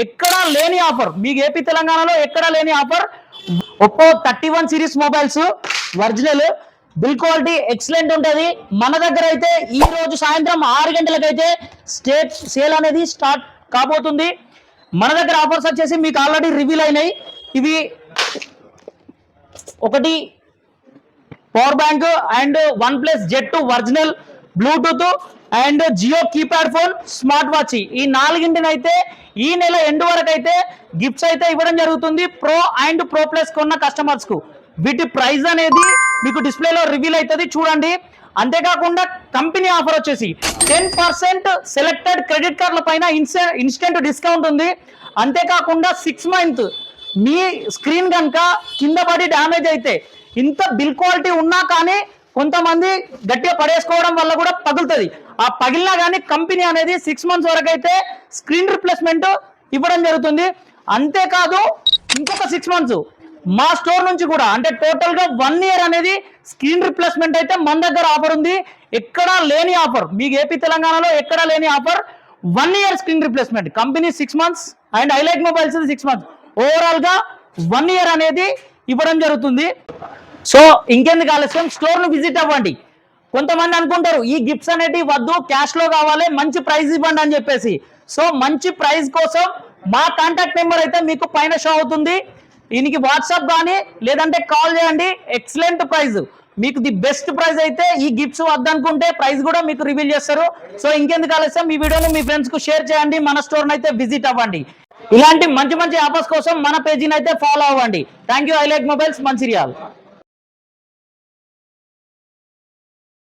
ఎక్కడా లేని ఆఫర్, మీకు ఏపీ తెలంగాణలో ఎక్కడా లేని offer. Oppo 31 series mobiles original bill quality excellent ఉంటుంది. మన దగ్గర అయితే ఈ రోజు సాయంత్రం 6 గంటలకైతే స్టేట్ సేల్ అనేది స్టార్ట్ కాబోతుంది. మన దగ్గర ఆఫర్స్ వచ్చేసి మీకు ఆల్రెడీ రివీల్ అయినాయి. ఇవి ఒకటి power bank and OnePlus Z2 original bluetooth and Jio keypad phone, smart watch. ఈ నాలుగింటినైతే ఈ నెల ఎండ్ వరకు అయితే గిఫ్ట్స్ అయితే ఇవ్వడం జరుగుతుంది ప్రో అండ్ ప్రో ప్లస్ కొన్న కస్టమర్స్ కు. వీటి ప్రైస్ అనేది మీకు డిస్ప్లేలో రివీల్ అవుతుంది, చూడండి. అంతేకాకుండా కంపెనీ ఆఫర్ వచ్చేసి 10% సెలెక్టెడ్ క్రెడిట్ కార్డుల పైన ఇన్స్టెంట్ డిస్కౌంట్ ఉంది. అంతేకాకుండా 6 మంత్ మీ స్క్రీన్ కనుక కింద పడి డ్యామేజ్ అయితే, ఇంత బిల్ క్వాలిటీ ఉన్నా కానీ కొంతమంది గట్టిగా పడేసుకోవడం వల్ల కూడా పగులుతుంది. ఆ పగిలినా కానీ కంపెనీ అనేది 6 మంత్స్ వరకు అయితే స్క్రీన్ రిప్లేస్మెంట్ ఇవ్వడం జరుగుతుంది. అంతేకాదు ఇంకొక 6 మంత్స్ మా స్టోర్ నుంచి కూడా, అంటే టోటల్ గా 1 ఇయర్ అనేది స్క్రీన్ రిప్లేస్మెంట్ అయితే మన దగ్గర ఆఫర్ ఉంది. ఎక్కడా లేని ఆఫర్, మీకు ఏపీ తెలంగాణలో ఎక్కడా లేని offer. 1 year screen replacement, company 6 months and highlight mobiles 6 months, overall గా 1 ఇయర్ అనేది ఇవ్వడం జరుగుతుంది. సో ఇంకెందుకు ఆలస్యం, స్టోర్ ను విజిట్ అవ్వండి. కొంతమంది అనుకుంటారు ఈ గిఫ్ట్స్ అనేటివి వద్దు, క్యాష్ లో కావాలి, మంచి ప్రైజ్ ఇవ్వండి అని చెప్పేసి. సో మంచి ప్రైజ్ కోసం మా కాంటాక్ట్ నెంబర్ అయితే మీకు పైన షో అవుతుంది. దీనికి వాట్సాప్ కానీ లేదంటే కాల్ చేయండి. ఎక్సలెంట్ ప్రైజ్, మీకు ది బెస్ట్ ప్రైజ్ అయితే. ఈ గిఫ్ట్స్ వద్దనుకుంటే ప్రైజ్ కూడా మీకు రివీల్ చేస్తారు. సో ఇంకెందుకు ఆలస్యం, ఈ వీడియోని మీ ఫ్రెండ్స్ కు షేర్ చేయండి, మన స్టోర్ అయితే విజిట్ అవ్వండి. ఇలాంటి మంచి మంచి ఆఫర్స్ కోసం మన పేజీని అయితే ఫాలో అవ్వండి. Thank you, highlight mobiles Mancherial.